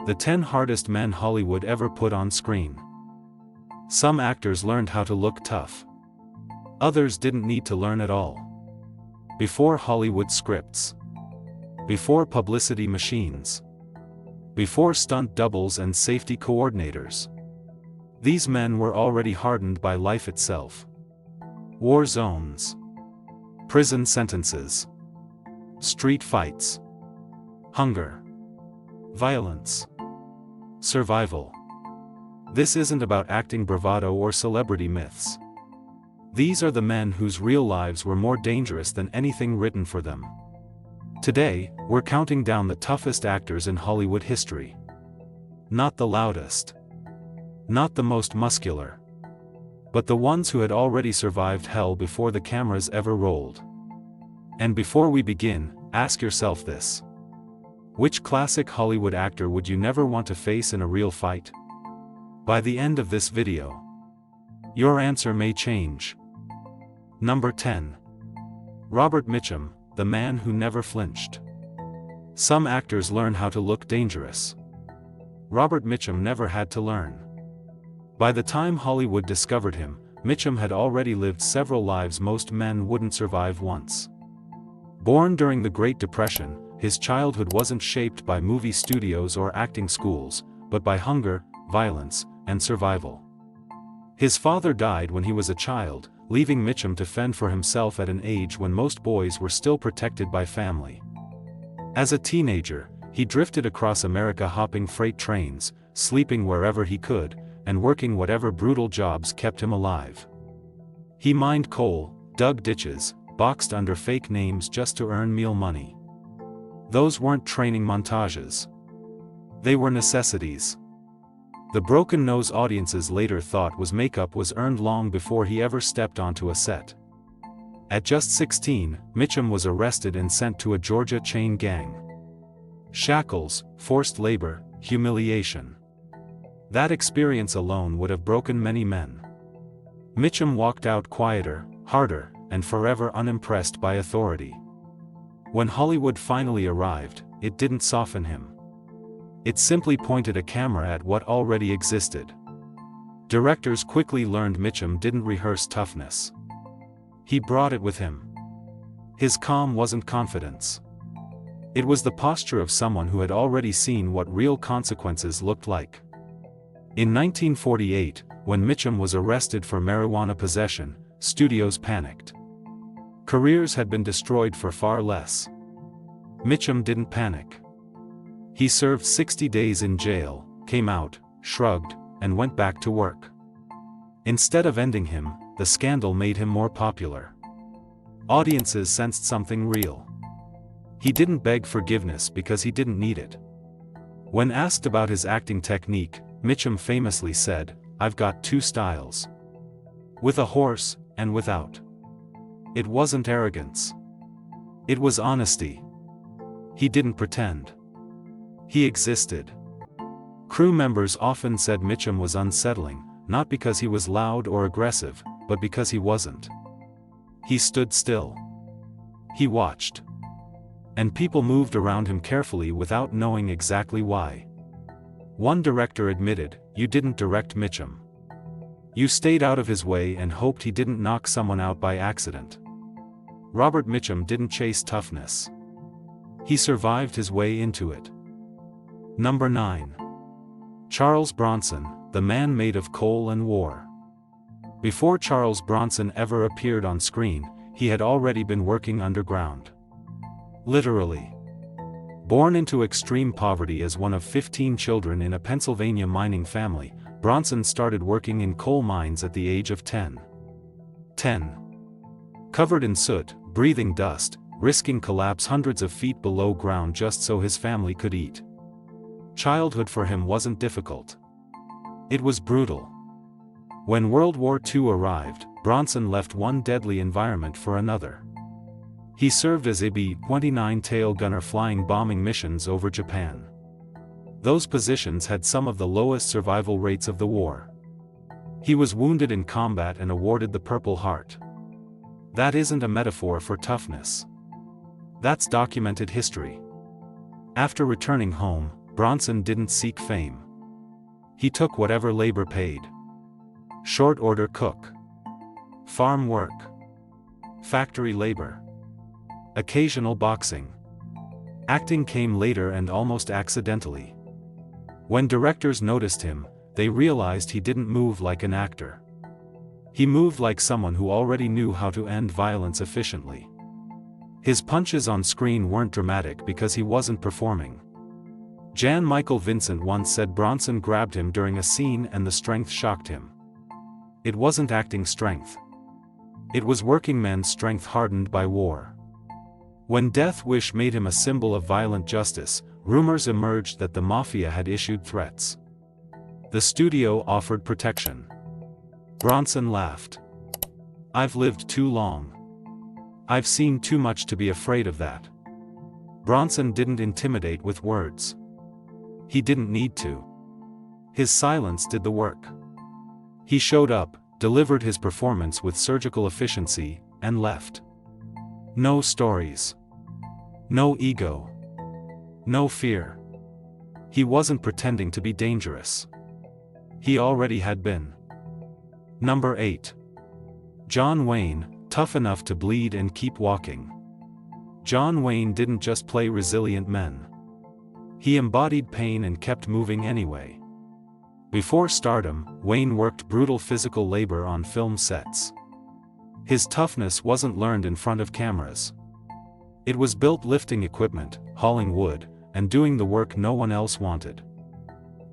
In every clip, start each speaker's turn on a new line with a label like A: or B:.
A: The 10 hardest men Hollywood ever put on screen. Some actors learned how to look tough. Others didn't need to learn at all. Before Hollywood scripts. Before publicity machines. Before stunt doubles and safety coordinators. These men were already hardened by life itself. War zones. Prison sentences. Street fights. Hunger. Violence. Survival. This isn't about acting bravado or celebrity myths. These are the men whose real lives were more dangerous than anything written for them. Today, we're counting down the toughest actors in Hollywood history. Not the loudest. Not the most muscular. But the ones who had already survived hell before the cameras ever rolled. And before we begin, ask yourself this. Which classic Hollywood actor would you never want to face in a real fight? By the end of this video, your answer may change. Number 10. Robert Mitchum, the man who never flinched. Some actors learn how to look dangerous. Robert Mitchum never had to learn. By the time Hollywood discovered him, Mitchum had already lived several lives most men wouldn't survive once. Born during the Great Depression, his childhood wasn't shaped by movie studios or acting schools, but by hunger, violence, and survival. His father died when he was a child, leaving Mitchum to fend for himself at an age when most boys were still protected by family. As a teenager, he drifted across America hopping freight trains, sleeping wherever he could, and working whatever brutal jobs kept him alive. He mined coal, dug ditches, boxed under fake names just to earn meal money. Those weren't training montages. They were necessities. The broken nose audiences later thought was makeup was earned long before he ever stepped onto a set. At just 16, Mitchum was arrested and sent to a Georgia chain gang. Shackles, forced labor, humiliation. That experience alone would have broken many men. Mitchum walked out quieter, harder, and forever unimpressed by authority. When Hollywood finally arrived, it didn't soften him. It simply pointed a camera at what already existed. Directors quickly learned Mitchum didn't rehearse toughness. He brought it with him. His calm wasn't confidence. It was the posture of someone who had already seen what real consequences looked like. In 1948, when Mitchum was arrested for marijuana possession, studios panicked. Careers had been destroyed for far less. Mitchum didn't panic. He served 60 days in jail, came out, shrugged, and went back to work. Instead of ending him, the scandal made him more popular. Audiences sensed something real. He didn't beg forgiveness because he didn't need it. When asked about his acting technique, Mitchum famously said, "I've got two styles. With a horse, and without." It wasn't arrogance. It was honesty. He didn't pretend. He existed. Crew members often said Mitchum was unsettling, not because he was loud or aggressive, but because he wasn't. He stood still. He watched. And people moved around him carefully without knowing exactly why. One director admitted, "You didn't direct Mitchum. You stayed out of his way and hoped he didn't knock someone out by accident." Robert Mitchum didn't chase toughness. He survived his way into it. Number 9. Charles Bronson, the man made of coal and war. Before Charles Bronson ever appeared on screen, he had already been working underground. Literally. Born into extreme poverty as one of 15 children in a Pennsylvania mining family, Bronson started working in coal mines at the age of 10. Covered in soot, breathing dust, risking collapse hundreds of feet below ground just so his family could eat. Childhood for him wasn't difficult. It was brutal. When World War II arrived, Bronson left one deadly environment for another. He served as a B-29 tail gunner flying bombing missions over Japan. Those positions had some of the lowest survival rates of the war. He was wounded in combat and awarded the Purple Heart. That isn't a metaphor for toughness. That's documented history. After returning home, Bronson didn't seek fame. He took whatever labor paid. Short order cook. Farm work. Factory labor. Occasional boxing. Acting came later and almost accidentally. When directors noticed him, they realized he didn't move like an actor. He moved like someone who already knew how to end violence efficiently. His punches on screen weren't dramatic because he wasn't performing. Jan Michael Vincent once said Bronson grabbed him during a scene and the strength shocked him. It wasn't acting strength. It was working men's strength hardened by war. When Death Wish made him a symbol of violent justice, rumors emerged that the Mafia had issued threats. The studio offered protection. Bronson laughed. "I've lived too long. I've seen too much to be afraid of that." Bronson didn't intimidate with words. He didn't need to. His silence did the work. He showed up, delivered his performance with surgical efficiency, and left. No stories. No ego. No fear. He wasn't pretending to be dangerous. He already had been. Number 8. John Wayne, tough enough to bleed and keep walking. John Wayne didn't just play resilient men. He embodied pain and kept moving anyway. Before stardom, Wayne worked brutal physical labor on film sets. His toughness wasn't learned in front of cameras. It was built lifting equipment, hauling wood, and doing the work no one else wanted.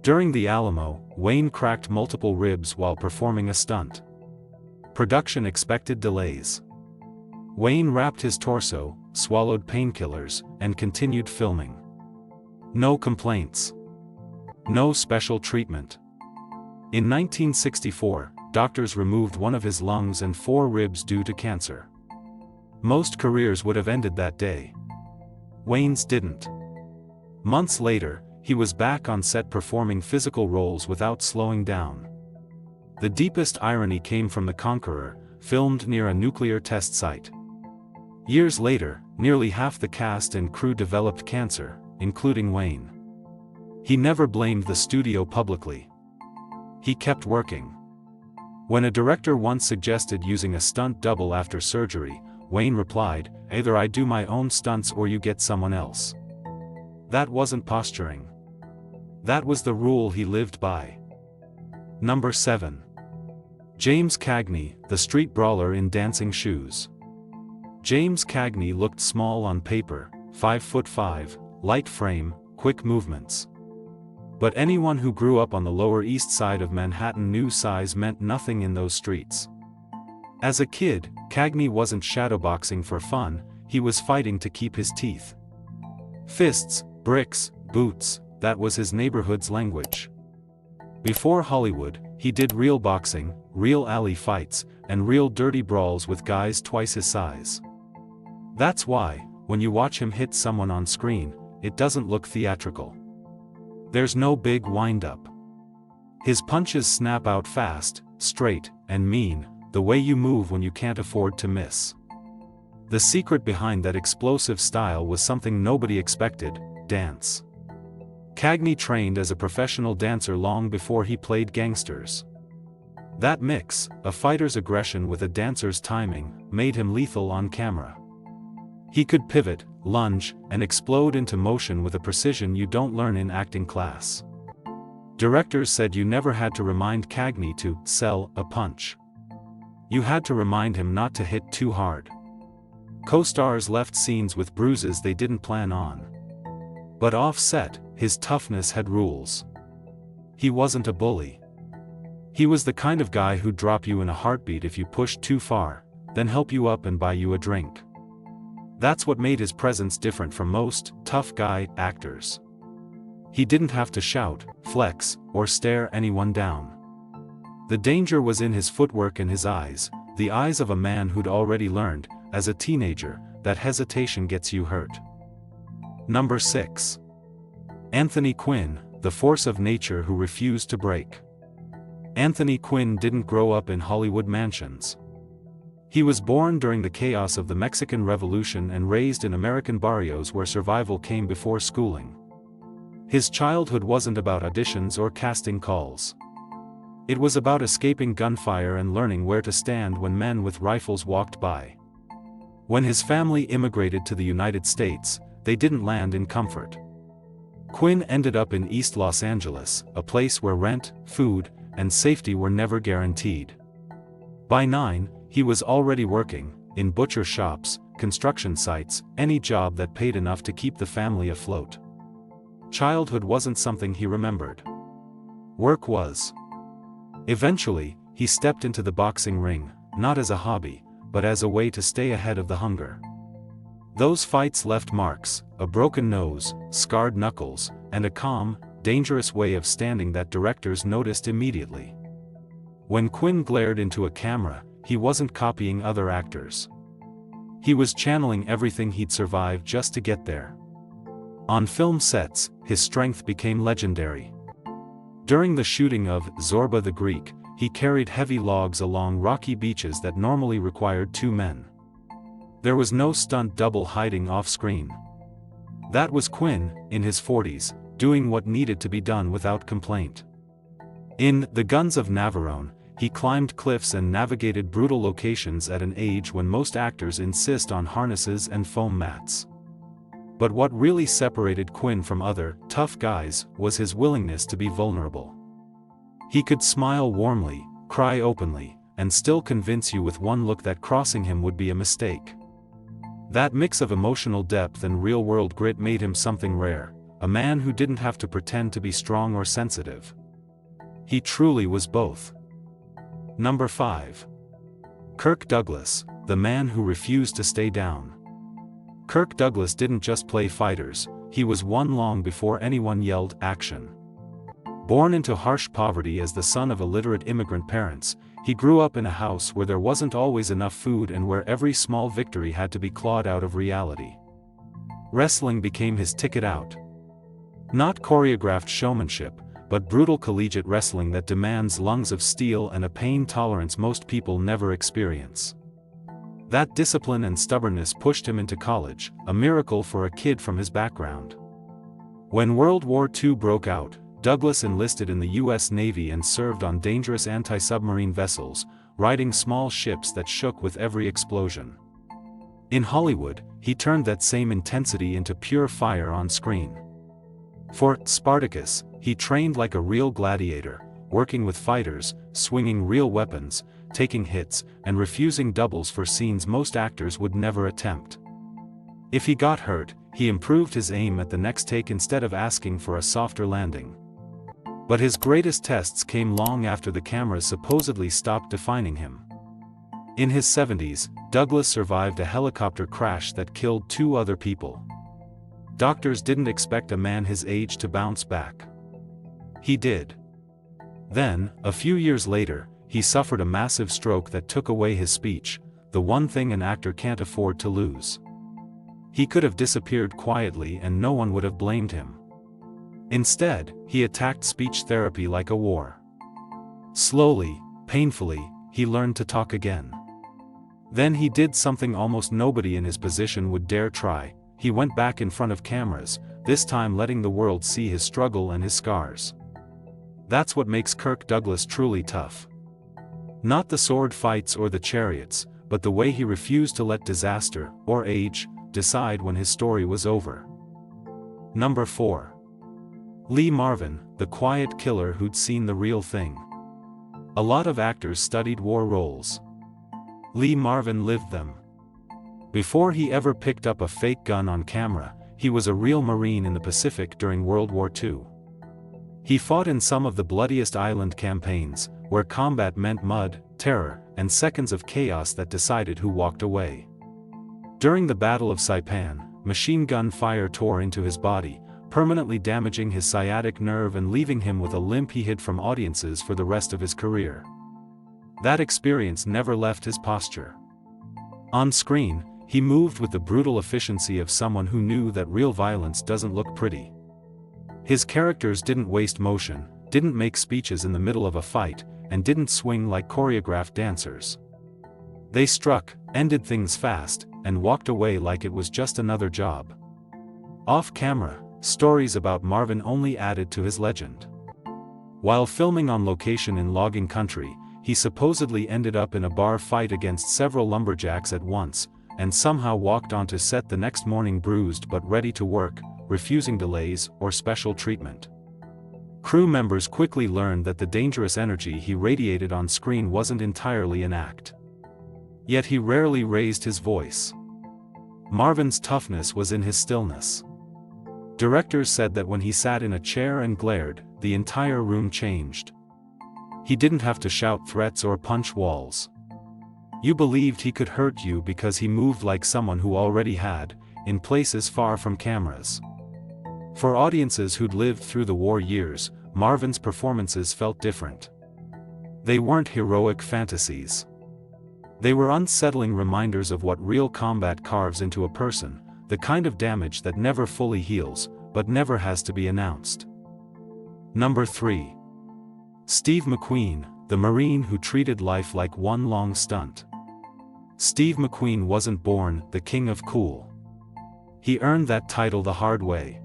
A: During the Alamo, Wayne cracked multiple ribs while performing a stunt. Production expected delays. Wayne wrapped his torso, swallowed painkillers, and continued filming. No complaints. No special treatment. In 1964, doctors removed one of his lungs and 4 ribs due to cancer. Most careers would have ended that day. Wayne's didn't. Months later, he was back on set performing physical roles without slowing down. The deepest irony came from The Conqueror, filmed near a nuclear test site. Years later, nearly half the cast and crew developed cancer, including Wayne. He never blamed the studio publicly. He kept working. When a director once suggested using a stunt double after surgery, Wayne replied, "Either I do my own stunts or you get someone else." That wasn't posturing. That was the rule he lived by. Number 7. James Cagney, the street brawler in Dancing Shoes. James Cagney looked small on paper, 5'5", light frame, quick movements. But anyone who grew up on the Lower East Side of Manhattan knew size meant nothing in those streets. As a kid, Cagney wasn't shadowboxing for fun, he was fighting to keep his teeth. Fists, bricks, boots, that was his neighborhood's language. Before Hollywood, he did real boxing, real alley fights, and real dirty brawls with guys twice his size. That's why, when you watch him hit someone on screen, it doesn't look theatrical. There's no big wind-up. His punches snap out fast, straight, and mean, the way you move when you can't afford to miss. The secret behind that explosive style was something nobody expected: dance. Cagney trained as a professional dancer long before he played gangsters. That mix, a fighter's aggression with a dancer's timing, made him lethal on camera. He could pivot, lunge, and explode into motion with a precision you don't learn in acting class. Directors said you never had to remind Cagney to sell a punch. You had to remind him not to hit too hard. Co-stars left scenes with bruises they didn't plan on. But off-set, his toughness had rules. He wasn't a bully. He was the kind of guy who'd drop you in a heartbeat if you pushed too far, then help you up and buy you a drink. That's what made his presence different from most tough guy actors. He didn't have to shout, flex, or stare anyone down. The danger was in his footwork and his eyes, the eyes of a man who'd already learned, as a teenager, that hesitation gets you hurt. Number 6. Anthony Quinn, the force of nature who refused to break. Anthony Quinn didn't grow up in Hollywood mansions. He was born during the chaos of the Mexican Revolution and raised in American barrios where survival came before schooling. His childhood wasn't about auditions or casting calls. It was about escaping gunfire and learning where to stand when men with rifles walked by. When his family immigrated to the United States, they didn't land in comfort. Quinn ended up in East Los Angeles, a place where rent, food, and safety were never guaranteed. By 9, he was already working, in butcher shops, construction sites, any job that paid enough to keep the family afloat. Childhood wasn't something he remembered. Work was. Eventually, he stepped into the boxing ring, not as a hobby, but as a way to stay ahead of the hunger. Those fights left marks, a broken nose, scarred knuckles, and a calm, dangerous way of standing that directors noticed immediately. When Quinn glared into a camera, he wasn't copying other actors. He was channeling everything he'd survived just to get there. On film sets, his strength became legendary. During the shooting of Zorba the Greek, he carried heavy logs along rocky beaches that normally required 2 men. There was no stunt double hiding off-screen. That was Quinn, in his 40s, doing what needed to be done without complaint. In The Guns of Navarone, he climbed cliffs and navigated brutal locations at an age when most actors insist on harnesses and foam mats. But what really separated Quinn from other, tough guys, was his willingness to be vulnerable. He could smile warmly, cry openly, and still convince you with one look that crossing him would be a mistake. That mix of emotional depth and real-world grit made him something rare, a man who didn't have to pretend to be strong or sensitive. He truly was both. Number 5. Kirk Douglas, the man who refused to stay down. Kirk Douglas didn't just play fighters, he was one long before anyone yelled action. Born into harsh poverty as the son of illiterate immigrant parents, he grew up in a house where there wasn't always enough food and where every small victory had to be clawed out of reality. Wrestling became his ticket out. Not choreographed showmanship, but brutal collegiate wrestling that demands lungs of steel and a pain tolerance most people never experience. That discipline and stubbornness pushed him into college, a miracle for a kid from his background. When World War II broke out, Douglas enlisted in the U.S. Navy and served on dangerous anti-submarine vessels, riding small ships that shook with every explosion. In Hollywood, he turned that same intensity into pure fire on screen. For Spartacus, he trained like a real gladiator, working with fighters, swinging real weapons, taking hits, and refusing doubles for scenes most actors would never attempt. If he got hurt, he improved his aim at the next take instead of asking for a softer landing. But his greatest tests came long after the cameras supposedly stopped defining him. In his 70s, Douglas survived a helicopter crash that killed 2 other people. Doctors didn't expect a man his age to bounce back. He did. Then, a few years later, he suffered a massive stroke that took away his speech, the one thing an actor can't afford to lose. He could have disappeared quietly and no one would have blamed him. Instead, he attacked speech therapy like a war. Slowly, painfully, he learned to talk again. Then he did something almost nobody in his position would dare try. He went back in front of cameras, this time letting the world see his struggle and his scars. That's what makes Kirk Douglas truly tough. Not the sword fights or the chariots, but the way he refused to let disaster, or age, decide when his story was over. Number 4. Lee Marvin, the quiet killer who'd seen the real thing. A lot of actors studied war roles. Lee Marvin lived them. Before he ever picked up a fake gun on camera, he was a real Marine in the Pacific during World War II. He fought in some of the bloodiest island campaigns, where combat meant mud, terror, and seconds of chaos that decided who walked away. During the Battle of Saipan, machine gun fire tore into his body, permanently damaging his sciatic nerve and leaving him with a limp he hid from audiences for the rest of his career. That experience never left his posture. On screen, he moved with the brutal efficiency of someone who knew that real violence doesn't look pretty. His characters didn't waste motion, didn't make speeches in the middle of a fight, and didn't swing like choreographed dancers. They struck, ended things fast, and walked away like it was just another job. Off camera, stories about Marvin only added to his legend. While filming on location in logging country, he supposedly ended up in a bar fight against several lumberjacks at once, and somehow walked onto set the next morning bruised but ready to work, refusing delays or special treatment. Crew members quickly learned that the dangerous energy he radiated on screen wasn't entirely an act. Yet he rarely raised his voice. Marvin's toughness was in his stillness. Directors said that when he sat in a chair and glared, the entire room changed. He didn't have to shout threats or punch walls. You believed he could hurt you because he moved like someone who already had, in places far from cameras. For audiences who'd lived through the war years, Marvin's performances felt different. They weren't heroic fantasies. They were unsettling reminders of what real combat carves into a person, the kind of damage that never fully heals, but never has to be announced. Number 3. Steve McQueen, the Marine who treated life like one long stunt. Steve McQueen wasn't born the king of cool. He earned that title the hard way.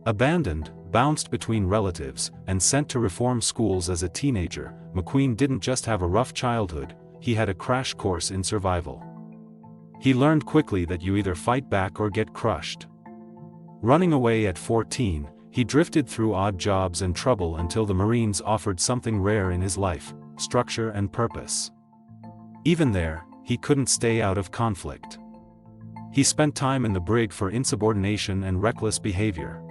A: Abandoned, bounced between relatives, and sent to reform schools as a teenager, McQueen didn't just have a rough childhood, he had a crash course in survival. He learned quickly that you either fight back or get crushed. Running away at 14, he drifted through odd jobs and trouble until the Marines offered something rare in his life: structure and purpose. Even there, he couldn't stay out of conflict. He spent time in the brig for insubordination and reckless behavior.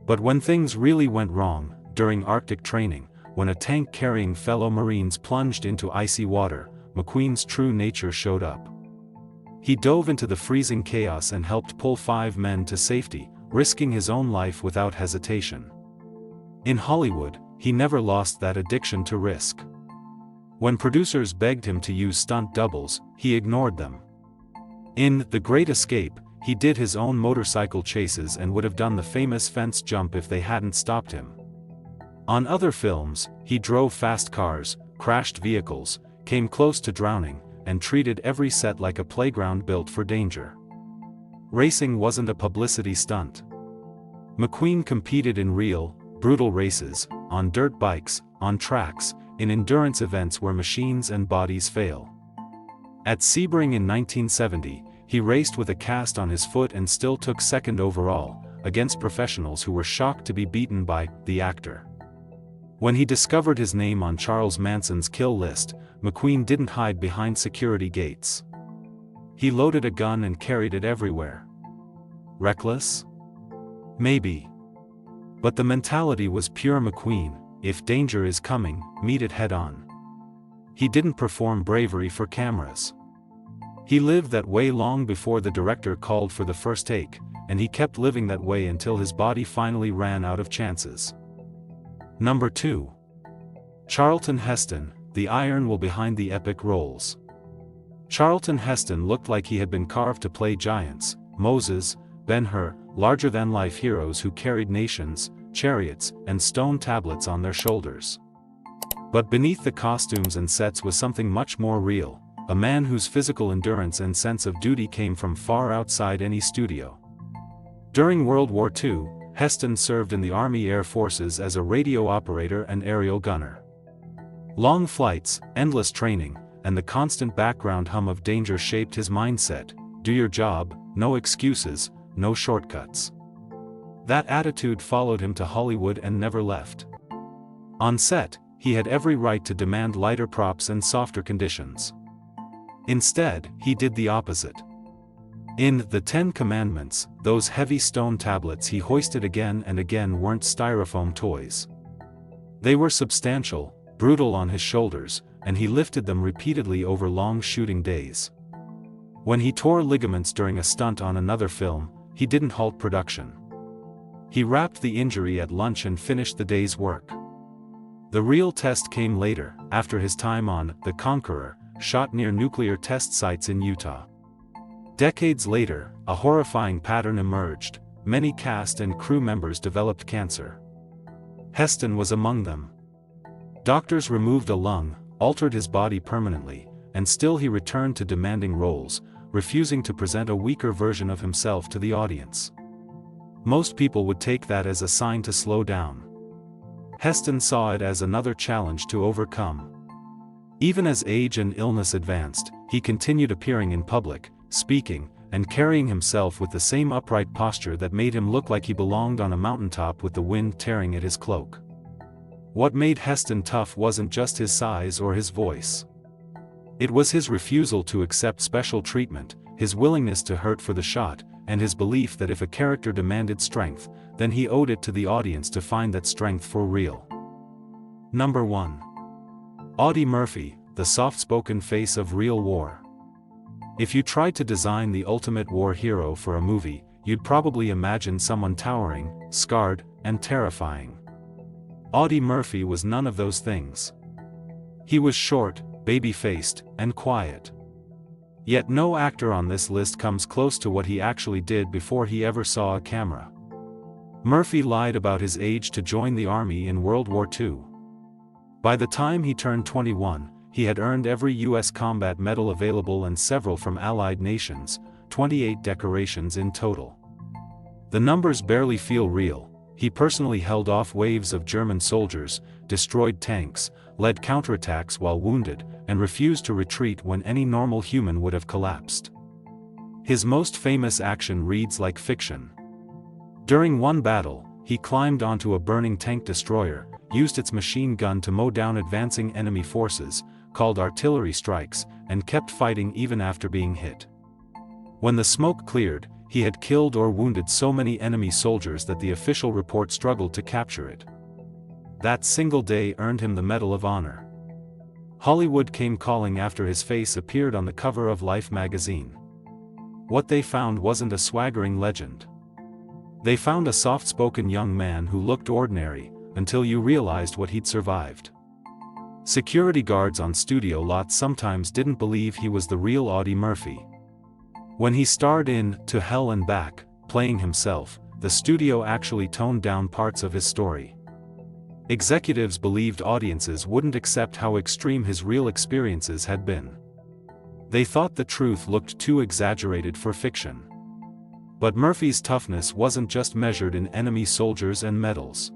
A: But when things really went wrong, during Arctic training, when a tank-carrying fellow Marines plunged into icy water, McQueen's true nature showed up. He dove into the freezing chaos and helped pull 5 men to safety, risking his own life without hesitation. In Hollywood, he never lost that addiction to risk. When producers begged him to use stunt doubles, he ignored them. In The Great Escape, he did his own motorcycle chases and would have done the famous fence jump if they hadn't stopped him. On other films, he drove fast cars, crashed vehicles, came close to drowning, and treated every set like a playground built for danger. Racing wasn't a publicity stunt. McQueen competed in real, brutal races, on dirt bikes, on tracks, in endurance events where machines and bodies fail. At Sebring in 1970, he raced with a cast on his foot and still took second overall, against professionals who were shocked to be beaten by the actor. When he discovered his name on Charles Manson's kill list, McQueen didn't hide behind security gates. He loaded a gun and carried it everywhere. Reckless? Maybe. But the mentality was pure McQueen: if danger is coming, meet it head-on. He didn't perform bravery for cameras. He lived that way long before the director called for the first take, and he kept living that way until his body finally ran out of chances. Number 2. Charlton Heston, the Iron Will behind the epic roles. Charlton Heston looked like he had been carved to play giants: Moses, Ben-Hur, larger-than-life heroes who carried nations, chariots, and stone tablets on their shoulders. But beneath the costumes and sets was something much more real, a man whose physical endurance and sense of duty came from far outside any studio. During World War II, Heston served in the Army Air Forces as a radio operator and aerial gunner. Long flights, endless training, and the constant background hum of danger shaped his mindset: do your job, no excuses, no shortcuts. That attitude followed him to Hollywood and never left. On set, he had every right to demand lighter props and softer conditions. Instead, he did the opposite. In The 10 Commandments, those heavy stone tablets he hoisted again and again weren't styrofoam toys. They were substantial, brutal on his shoulders, and he lifted them repeatedly over long shooting days. When he tore ligaments during a stunt on another film, he didn't halt production. He wrapped the injury at lunch and finished the day's work. The real test came later, after his time on The Conqueror, shot near nuclear test sites in Utah. Decades later, a horrifying pattern emerged: many cast and crew members developed cancer. Heston was among them. Doctors removed a lung, altered his body permanently, and still he returned to demanding roles, refusing to present a weaker version of himself to the audience. most people would take that as a sign to slow down. Heston saw it as another challenge to overcome. Even as age and illness advanced, he continued appearing in public, speaking, and carrying himself with the same upright posture that made him look like he belonged on a mountaintop with the wind tearing at his cloak. What made Heston tough wasn't just his size or his voice. It was his refusal to accept special treatment, his willingness to hurt for the shot, and his belief that if a character demanded strength, then he owed it to the audience to find that strength for real. Number 1. Audie Murphy, the soft-spoken face of real war. If you tried to design the ultimate war hero for a movie, you'd probably imagine someone towering, scarred, and terrifying. Audie Murphy was none of those things. He was short, baby-faced, and quiet. Yet no actor on this list comes close to what he actually did before he ever saw a camera. Murphy lied about his age to join the army in World War II. By the time he turned 21, he had earned every U.S. combat medal available and several from Allied nations, 28 decorations in total. The numbers barely feel real. He personally held off waves of German soldiers, destroyed tanks, led counterattacks while wounded, and refused to retreat when any normal human would have collapsed. His most famous action reads like fiction. During one battle, he climbed onto a burning tank destroyer, used its machine gun to mow down advancing enemy forces, called artillery strikes, and kept fighting even after being hit. When the smoke cleared, he had killed or wounded so many enemy soldiers that the official report struggled to capture it. That single day earned him the Medal of Honor. Hollywood came calling after his face appeared on the cover of Life magazine. What they found wasn't a swaggering legend. They found a soft-spoken young man who looked ordinary, until you realized what he'd survived. Security guards on studio lots sometimes didn't believe he was the real Audie Murphy. When he starred in To Hell and Back, playing himself, the studio actually toned down parts of his story. Executives believed audiences wouldn't accept how extreme his real experiences had been. They thought the truth looked too exaggerated for fiction. But Murphy's toughness wasn't just measured in enemy soldiers and medals.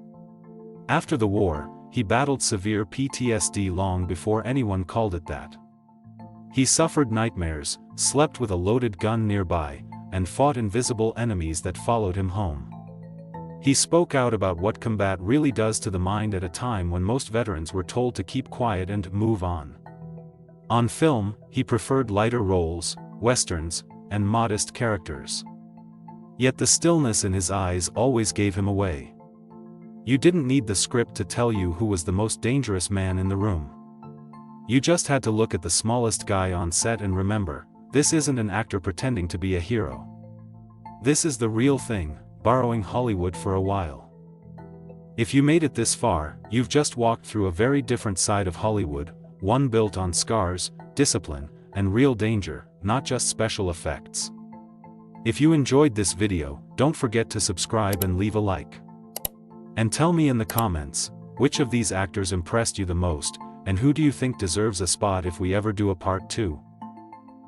A: After the war, he battled severe PTSD long before anyone called it that. He suffered nightmares, slept with a loaded gun nearby, and fought invisible enemies that followed him home. He spoke out about what combat really does to the mind at a time when most veterans were told to keep quiet and move on. On film, he preferred lighter roles, westerns, and modest characters. Yet the stillness in his eyes always gave him away. You didn't need the script to tell you who was the most dangerous man in the room. You just had to look at the smallest guy on set and remember, this isn't an actor pretending to be a hero. This is the real thing, borrowing Hollywood for a while. If you made it this far, you've just walked through a very different side of Hollywood, one built on scars, discipline, and real danger, not just special effects. If you enjoyed this video, don't forget to subscribe and leave a like. And tell me in the comments, which of these actors impressed you the most, and who do you think deserves a spot if we ever do a part 2?